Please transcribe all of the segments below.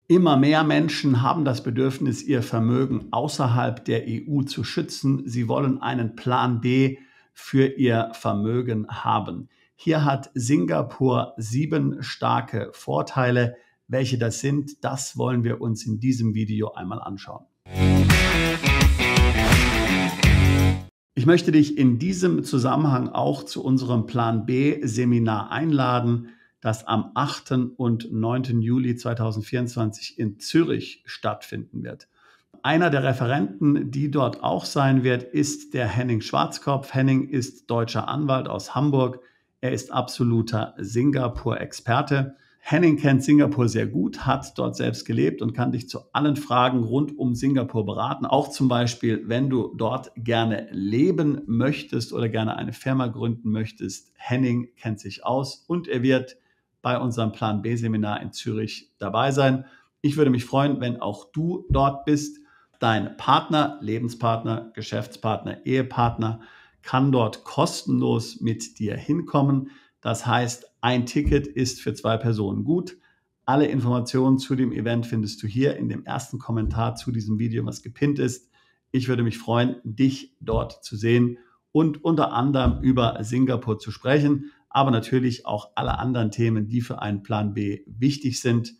Immer mehr Menschen haben das Bedürfnis, ihr Vermögen außerhalb der EU zu schützen. Sie wollen einen Plan B für ihr Vermögen haben. Hier hat Singapur 7 starke Vorteile. Welche das sind, das wollen wir uns in diesem Video einmal anschauen. Ich möchte dich in diesem Zusammenhang auch zu unserem Plan B Seminar einladen, das am 8. und 9. Juli 2024 in Zürich stattfinden wird. Einer der Referenten, die dort auch sein wird, ist der Henning Schwarzkopf. Henning ist deutscher Anwalt aus Hamburg. Er ist absoluter Singapur-Experte. Henning kennt Singapur sehr gut, hat dort selbst gelebt und kann dich zu allen Fragen rund um Singapur beraten. Auch zum Beispiel, wenn du dort gerne leben möchtest oder gerne eine Firma gründen möchtest. Henning kennt sich aus und er wird bei unserem Plan B Seminar in Zürich dabei sein. Ich würde mich freuen, wenn auch du dort bist. Dein Partner, Lebenspartner, Geschäftspartner, Ehepartner kann dort kostenlos mit dir hinkommen. Das heißt, ein Ticket ist für 2 Personen gut. Alle Informationen zu dem Event findest du hier in dem ersten Kommentar zu diesem Video, was gepinnt ist. Ich würde mich freuen, dich dort zu sehen und unter anderem über Singapur zu sprechen, aber natürlich auch alle anderen Themen, die für einen Plan B wichtig sind.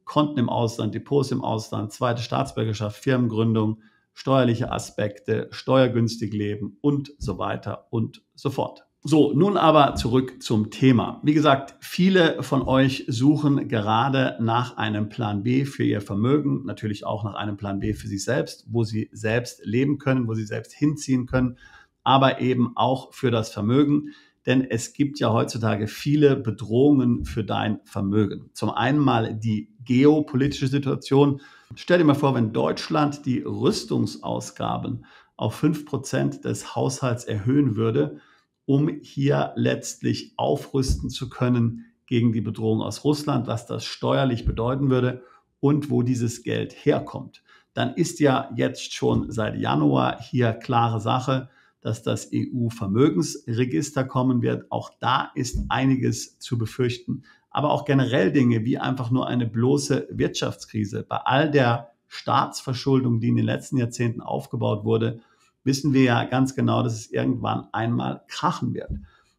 Konten im Ausland, Depots im Ausland, zweite Staatsbürgerschaft, Firmengründung, steuerliche Aspekte, steuergünstig leben und so weiter und so fort. So, nun aber zurück zum Thema. Wie gesagt, viele von euch suchen gerade nach einem Plan B für ihr Vermögen, natürlich auch nach einem Plan B für sich selbst, wo sie selbst leben können, wo sie selbst hinziehen können, aber eben auch für das Vermögen. Denn es gibt ja heutzutage viele Bedrohungen für dein Vermögen. Zum einen mal die geopolitische Situation. Stell dir mal vor, wenn Deutschland die Rüstungsausgaben auf 5% des Haushalts erhöhen würde, um hier letztlich aufrüsten zu können gegen die Bedrohung aus Russland, was das steuerlich bedeuten würde und wo dieses Geld herkommt. Dann ist ja jetzt schon seit Januar hier klare Sache, dass das EU-Vermögensregister kommen wird. Auch da ist einiges zu befürchten. Aber auch generell Dinge wie einfach nur eine bloße Wirtschaftskrise. Bei all der Staatsverschuldung, die in den letzten Jahrzehnten aufgebaut wurde, wissen wir ja ganz genau, dass es irgendwann einmal krachen wird.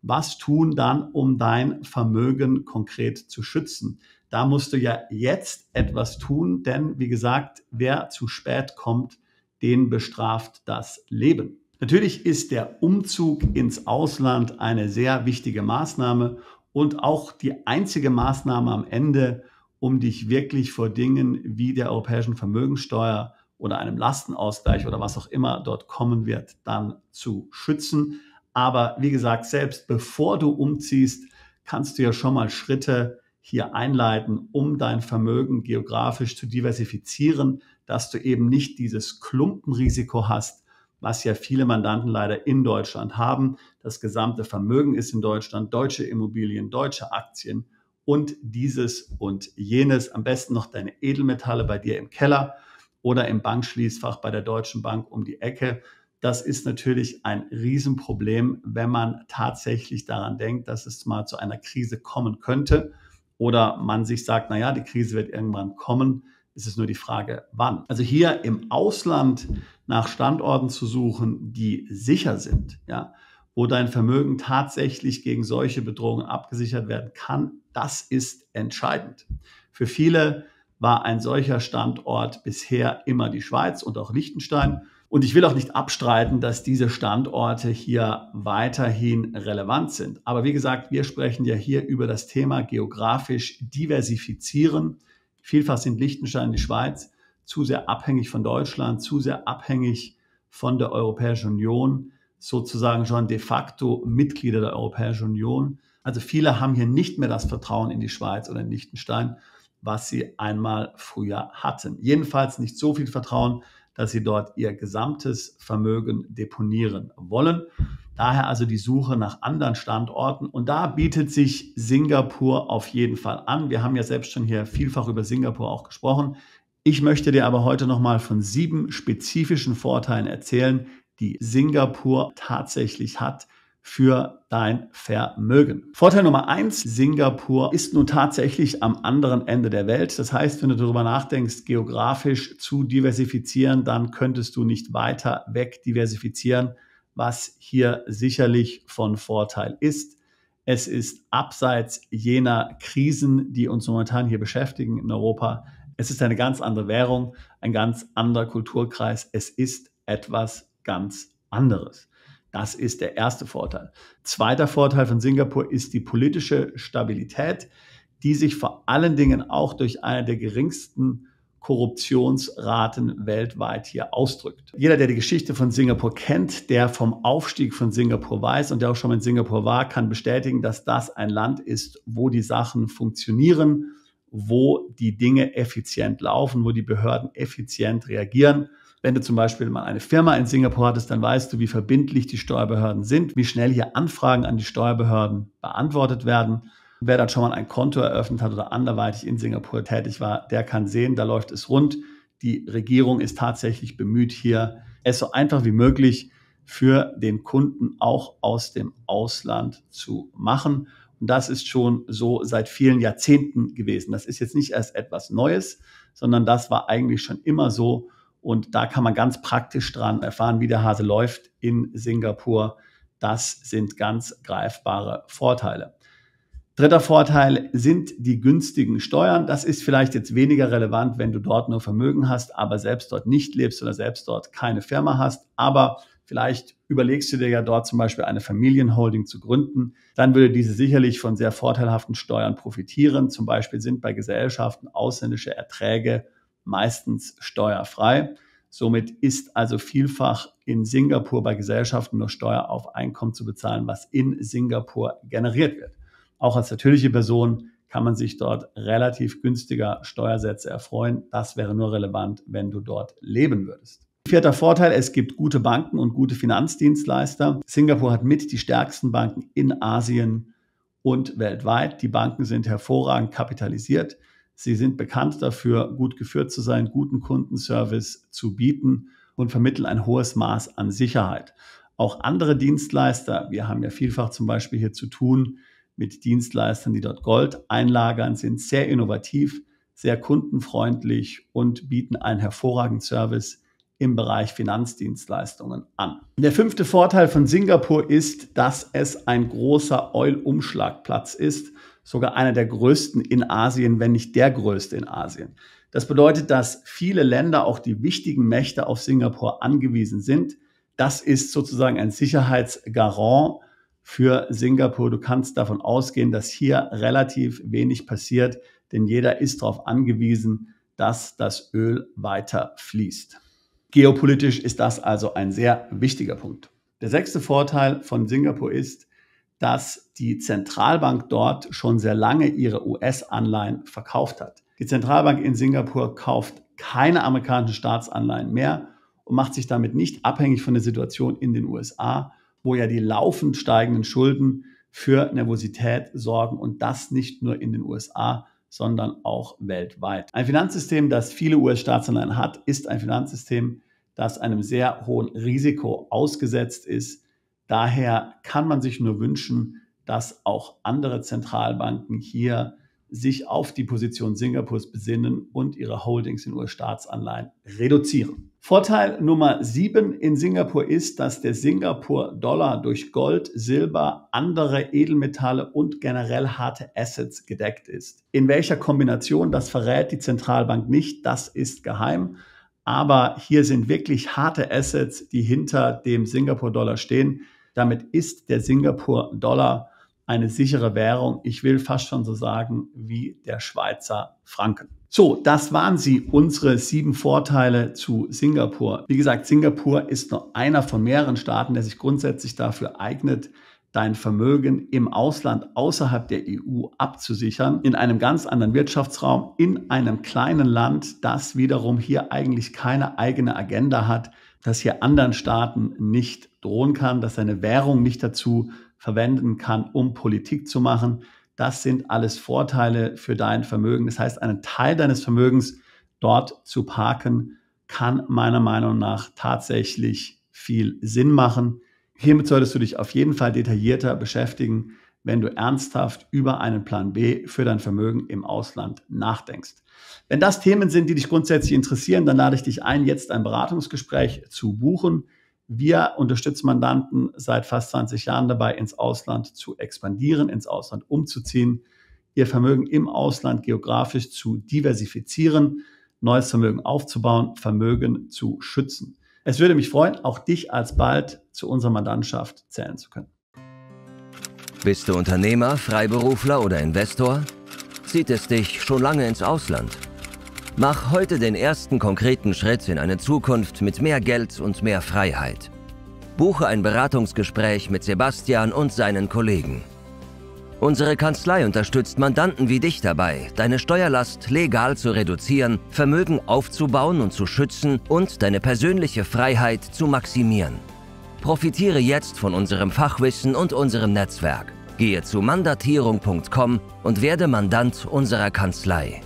Was tun dann, um dein Vermögen konkret zu schützen? Da musst du ja jetzt etwas tun, denn wie gesagt, wer zu spät kommt, den bestraft das Leben. Natürlich ist der Umzug ins Ausland eine sehr wichtige Maßnahme und auch die einzige Maßnahme am Ende, um dich wirklich vor Dingen wie der europäischen Vermögensteuer oder einem Lastenausgleich oder was auch immer dort kommen wird, dann zu schützen. Aber wie gesagt, selbst bevor du umziehst, kannst du ja schon mal Schritte hier einleiten, um dein Vermögen geografisch zu diversifizieren, dass du eben nicht dieses Klumpenrisiko hast, was ja viele Mandanten leider in Deutschland haben. Das gesamte Vermögen ist in Deutschland, deutsche Immobilien, deutsche Aktien und dieses und jenes. Am besten noch deine Edelmetalle bei dir im Keller oder im Bankschließfach bei der Deutschen Bank um die Ecke. Das ist natürlich ein Riesenproblem, wenn man tatsächlich daran denkt, dass es mal zu einer Krise kommen könnte oder man sich sagt, naja, die Krise wird irgendwann kommen. Es ist nur die Frage, wann. Also hier im Ausland nach Standorten zu suchen, die sicher sind, ja, wo dein Vermögen tatsächlich gegen solche Bedrohungen abgesichert werden kann, das ist entscheidend. Für viele war ein solcher Standort bisher immer die Schweiz und auch Liechtenstein. Und ich will auch nicht abstreiten, dass diese Standorte hier weiterhin relevant sind. Aber wie gesagt, wir sprechen ja hier über das Thema geografisch diversifizieren. Vielfach sind Liechtenstein und die Schweiz zu sehr abhängig von Deutschland, zu sehr abhängig von der Europäischen Union, sozusagen schon de facto Mitglieder der Europäischen Union. Also viele haben hier nicht mehr das Vertrauen in die Schweiz oder in Liechtenstein, was sie einmal früher hatten. Jedenfalls nicht so viel Vertrauen, dass sie dort ihr gesamtes Vermögen deponieren wollen. Daher also die Suche nach anderen Standorten. Und da bietet sich Singapur auf jeden Fall an. Wir haben ja selbst schon hier vielfach über Singapur auch gesprochen. Ich möchte dir aber heute nochmal von 7 spezifischen Vorteilen erzählen, die Singapur tatsächlich hat für dein Vermögen. Vorteil Nummer 1, Singapur ist nun tatsächlich am anderen Ende der Welt. Das heißt, wenn du darüber nachdenkst, geografisch zu diversifizieren, dann könntest du nicht weiter weg diversifizieren, was hier sicherlich von Vorteil ist. Es ist abseits jener Krisen, die uns momentan hier beschäftigen in Europa. Es ist eine ganz andere Währung, ein ganz anderer Kulturkreis. Es ist etwas ganz anderes. Das ist der erste Vorteil. Zweiter Vorteil von Singapur ist die politische Stabilität, die sich vor allen Dingen auch durch eine der geringsten Korruptionsraten weltweit hier ausdrückt. Jeder, der die Geschichte von Singapur kennt, der vom Aufstieg von Singapur weiß und der auch schon mal in Singapur war, kann bestätigen, dass das ein Land ist, wo die Sachen funktionieren, wo die Dinge effizient laufen, wo die Behörden effizient reagieren. Wenn du zum Beispiel mal eine Firma in Singapur hattest, dann weißt du, wie verbindlich die Steuerbehörden sind, wie schnell hier Anfragen an die Steuerbehörden beantwortet werden. Wer dort schon mal ein Konto eröffnet hat oder anderweitig in Singapur tätig war, der kann sehen, da läuft es rund. Die Regierung ist tatsächlich bemüht, hier es so einfach wie möglich für den Kunden auch aus dem Ausland zu machen. Und das ist schon so seit vielen Jahrzehnten gewesen. Das ist jetzt nicht erst etwas Neues, sondern das war eigentlich schon immer so. Und da kann man ganz praktisch dran erfahren, wie der Hase läuft in Singapur. Das sind ganz greifbare Vorteile. Dritter Vorteil sind die günstigen Steuern. Das ist vielleicht jetzt weniger relevant, wenn du dort nur Vermögen hast, aber selbst dort nicht lebst oder selbst dort keine Firma hast. Aber vielleicht überlegst du dir ja dort zum Beispiel eine Familienholding zu gründen. Dann würde diese sicherlich von sehr vorteilhaften Steuern profitieren. Zum Beispiel sind bei Gesellschaften ausländische Erträge meistens steuerfrei. Somit ist also vielfach in Singapur bei Gesellschaften nur Steuer auf Einkommen zu bezahlen, was in Singapur generiert wird. Auch als natürliche Person kann man sich dort relativ günstiger Steuersätze erfreuen. Das wäre nur relevant, wenn du dort leben würdest. Vierter Vorteil, es gibt gute Banken und gute Finanzdienstleister. Singapur hat mit die stärksten Banken in Asien und weltweit. Die Banken sind hervorragend kapitalisiert. Sie sind bekannt dafür, gut geführt zu sein, guten Kundenservice zu bieten und vermitteln ein hohes Maß an Sicherheit. Auch andere Dienstleister, wir haben ja vielfach zum Beispiel hier zu tun mit Dienstleistern, die dort Gold einlagern, sind sehr innovativ, sehr kundenfreundlich und bieten einen hervorragenden Service im Bereich Finanzdienstleistungen an. Der fünfte Vorteil von Singapur ist, dass es ein großer Oil-Umschlagplatz ist, sogar einer der größten in Asien, wenn nicht der größte in Asien. Das bedeutet, dass viele Länder, auch die wichtigen Mächte, auf Singapur angewiesen sind. Das ist sozusagen ein Sicherheitsgarant für Singapur. Du kannst davon ausgehen, dass hier relativ wenig passiert, denn jeder ist darauf angewiesen, dass das Öl weiter fließt. Geopolitisch ist das also ein sehr wichtiger Punkt. Der sechste Vorteil von Singapur ist, dass die Zentralbank dort schon sehr lange ihre US-Anleihen verkauft hat. Die Zentralbank in Singapur kauft keine amerikanischen Staatsanleihen mehr und macht sich damit nicht abhängig von der Situation in den USA, wo ja die laufend steigenden Schulden für Nervosität sorgen und das nicht nur in den USA, sondern auch weltweit. Ein Finanzsystem, das viele US-Staatsanleihen hat, ist ein Finanzsystem, das einem sehr hohen Risiko ausgesetzt ist. Daher kann man sich nur wünschen, dass auch andere Zentralbanken hier sich auf die Position Singapurs besinnen und ihre Holdings in US-Staatsanleihen reduzieren. Vorteil Nummer 7 in Singapur ist, dass der Singapur-Dollar durch Gold, Silber, andere Edelmetalle und generell harte Assets gedeckt ist. In welcher Kombination, das verrät die Zentralbank nicht, das ist geheim. Aber hier sind wirklich harte Assets, die hinter dem Singapur-Dollar stehen. Damit ist der Singapur-Dollar eine sichere Währung. Ich will fast schon so sagen wie der Schweizer Franken. So, das waren sie, unsere 7 Vorteile zu Singapur. Wie gesagt, Singapur ist nur einer von mehreren Staaten, der sich grundsätzlich dafür eignet, dein Vermögen im Ausland außerhalb der EU abzusichern, in einem ganz anderen Wirtschaftsraum, in einem kleinen Land, das wiederum hier eigentlich keine eigene Agenda hat, das hier anderen Staaten nicht drohen kann, das seine Währung nicht dazu verwenden kann, um Politik zu machen. Das sind alles Vorteile für dein Vermögen. Das heißt, einen Teil deines Vermögens dort zu parken, kann meiner Meinung nach tatsächlich viel Sinn machen. Hiermit solltest du dich auf jeden Fall detaillierter beschäftigen, wenn du ernsthaft über einen Plan B für dein Vermögen im Ausland nachdenkst. Wenn das Themen sind, die dich grundsätzlich interessieren, dann lade ich dich ein, jetzt ein Beratungsgespräch zu buchen. Wir unterstützen Mandanten seit fast 20 Jahren dabei, ins Ausland zu expandieren, ins Ausland umzuziehen, ihr Vermögen im Ausland geografisch zu diversifizieren, neues Vermögen aufzubauen, Vermögen zu schützen. Es würde mich freuen, auch dich alsbald zu unserer Mandantschaft zählen zu können. Bist du Unternehmer, Freiberufler oder Investor? Zieht es dich schon lange ins Ausland? Mach heute den ersten konkreten Schritt in eine Zukunft mit mehr Geld und mehr Freiheit. Buche ein Beratungsgespräch mit Sebastian und seinen Kollegen. Unsere Kanzlei unterstützt Mandanten wie dich dabei, deine Steuerlast legal zu reduzieren, Vermögen aufzubauen und zu schützen und deine persönliche Freiheit zu maximieren. Profitiere jetzt von unserem Fachwissen und unserem Netzwerk. Gehe zu mandatierung.com und werde Mandant unserer Kanzlei.